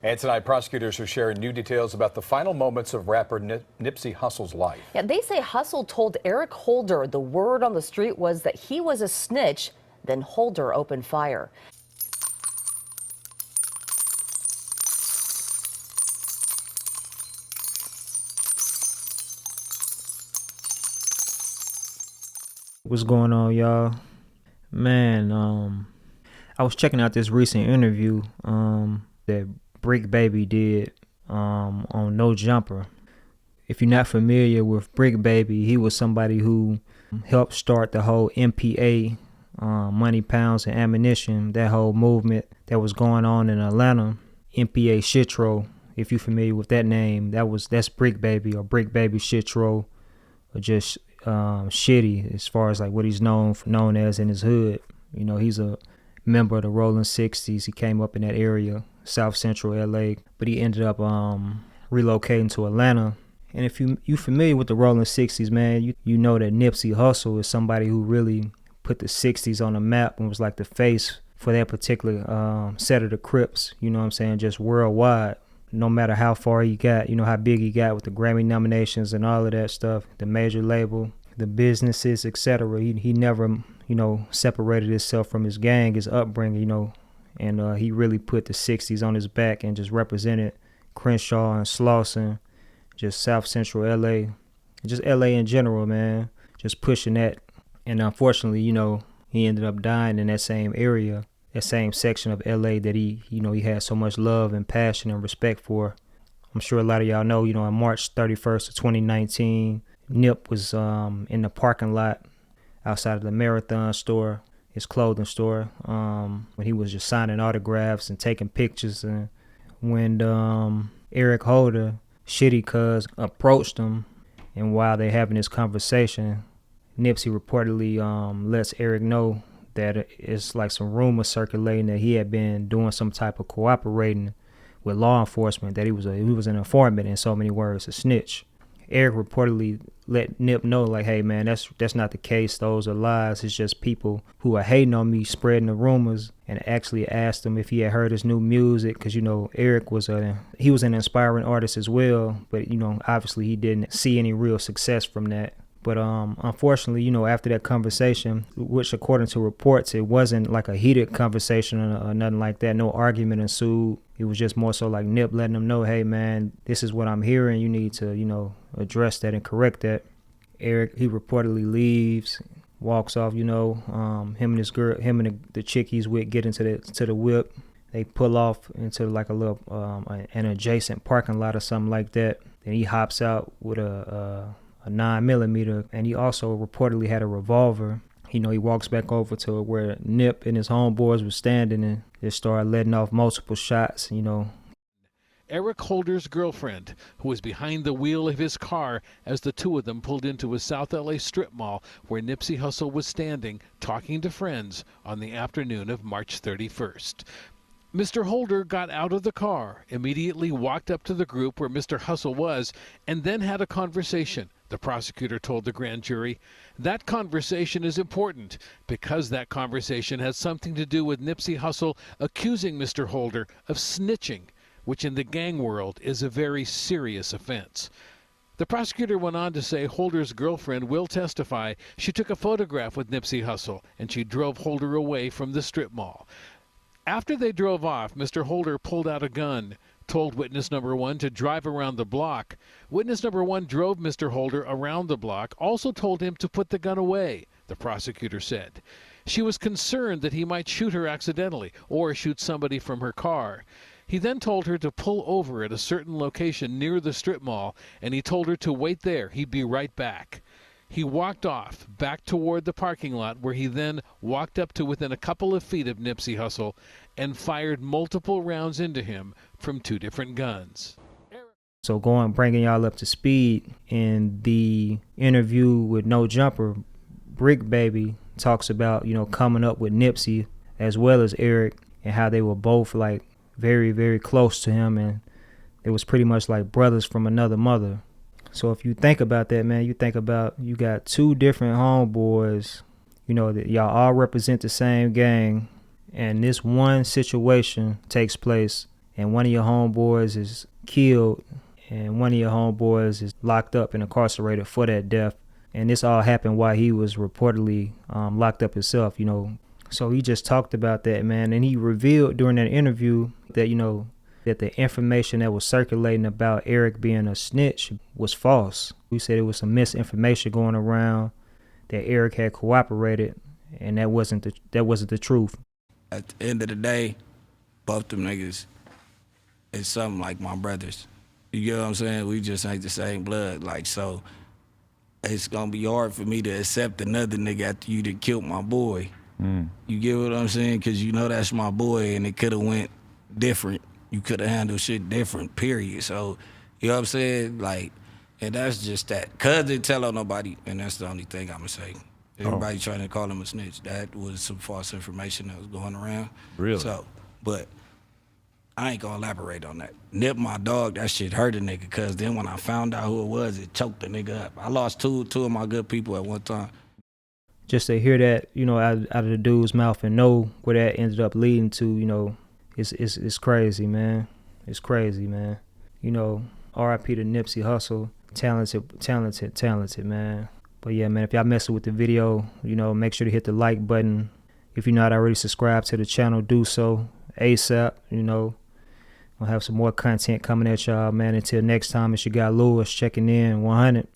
And tonight, prosecutors are sharing new details about the final moments of rapper Nipsey Hussle's life. Yeah, they say Hussle told Eric Holder the word on the street was that he was a snitch. Then Holder opened fire. What's going on, y'all? Man, I was checking out this recent interview that Brick Baby did on No Jumper. If you're not familiar with Brick Baby, he was somebody who helped start the whole MPA, Money, Pounds, and Ammunition, that whole movement that was going on in Atlanta. MPA Shitro, if you're familiar with that name, that's Brick Baby, or Brick Baby Shitro, or just Shitty as far as like what he's known as in his hood. You know, he's a member of the Rollin 60s. He came up in that area, South Central LA, but he ended up relocating to Atlanta. And if you familiar with the Rollin 60s, man, you know that Nipsey Hussle is somebody who really put the 60s on the map and was like the face for that particular set of the Crips, you know what I'm saying, just worldwide. No matter how far he got, you know, how big he got with the Grammy nominations and all of that stuff, the major label, the businesses, etc. He never, you know, separated himself from his gang, his upbringing, you know, and he really put the 60s on his back and just represented Crenshaw and Slauson, just South Central LA, just LA in general, man, just pushing that. And unfortunately, you know, he ended up dying in that same area, that same section of LA that he had so much love and passion and respect for. I'm sure a lot of y'all know, you know, on March 31st of 2019, Nip was in the parking lot outside of the Marathon store, his clothing store, when he was just signing autographs and taking pictures. And when Eric Holder, Shitty Cuz, approached him, and while they having this conversation, Nipsey reportedly lets Eric know that it's like some rumors circulating that he had been doing some type of cooperating with law enforcement, that he was an informant, in so many words, a snitch. Eric reportedly let Nip know, like, hey man, that's not the case. Those are lies. It's just people who are hating on me, spreading the rumors, and actually asked him if he had heard his new music, because, you know, Eric was an inspiring artist as well, but, you know, obviously he didn't see any real success from that. But unfortunately, you know, after that conversation, which according to reports, it wasn't like a heated conversation or nothing like that. No argument ensued. It was just more so like Nip letting them know, hey, man, this is what I'm hearing. You need to, you know, address that and correct that. Eric, he reportedly leaves, walks off, you know, him and his girl, him and the chick he's with get into the whip. They pull off into like a little, an adjacent parking lot or something like that. Then he hops out with a 9mm, and he also reportedly had a revolver. You know, he walks back over to where Nip and his homeboys were standing and just started letting off multiple shots, you know. Eric Holder's girlfriend, who was behind the wheel of his car as the two of them pulled into a South LA strip mall where Nipsey Hussle was standing talking to friends on the afternoon of March 31st. Mr. Holder got out of the car, immediately walked up to the group where Mr. Hussle was, and then had a conversation. The prosecutor told the grand jury, that conversation is important because that conversation has something to do with Nipsey Hussle accusing Mr. Holder of snitching, which in the gang world is a very serious offense. The prosecutor went on to say Holder's girlfriend will testify she took a photograph with Nipsey Hussle and she drove Holder away from the strip mall. After they drove off, Mr. Holder pulled out a gun, told witness number one to drive around the block. Witness number one drove Mr. Holder around the block, also told him to put the gun away, the prosecutor said. She was concerned that he might shoot her accidentally or shoot somebody from her car. He then told her to pull over at a certain location near the strip mall, and he told her to wait there. He'd be right back. He walked off back toward the parking lot, where he then walked up to within a couple of feet of Nipsey Hussle and fired multiple rounds into him from two different guns. So bringing y'all up to speed, in the interview with No Jumper, Brick Baby talks about, you know, coming up with Nipsey as well as Eric, and how they were both like very, very close to him, and it was pretty much like brothers from another mother. So if you think about that, man, you think about, you got two different homeboys, you know, that y'all all represent the same gang, and this one situation takes place and one of your homeboys is killed, and one of your homeboys is locked up and incarcerated for that death. And this all happened while he was reportedly locked up himself, you know. So he just talked about that, man. And he revealed during that interview that, you know, that the information that was circulating about Eric being a snitch was false. We said it was some misinformation going around, that Eric had cooperated, and that wasn't the truth. At the end of the day, both them niggas is something like my brothers. You get what I'm saying? We just ain't the same blood. Like, so it's gonna be hard for me to accept another nigga after you done killed my boy. You get what I'm saying? Cause you know that's my boy, and it could have went different. You could have handled shit different, period. So, you know what I'm saying? Like, and that's just that. Cuz didn't tell on nobody, and that's the only thing I'ma say. Everybody trying to call him a snitch. That was some false information that was going around. Really? So, but I ain't gonna elaborate on that. Nip, my dog, that shit hurt a nigga, cause then when I found out who it was, it choked the nigga up. I lost two of my good people at one time. Just to hear that, you know, out of the dude's mouth and know where that ended up leading to, you know, it's crazy, man. It's crazy, man. You know, R.I.P. to Nipsey Hussle. Talented, man. But yeah, man, if y'all messing with the video, you know, make sure to hit the like button. If you're not already subscribed to the channel, do so ASAP, you know. We'll have some more content coming at y'all, man. Until next time, it's your guy Lewis checking in 100.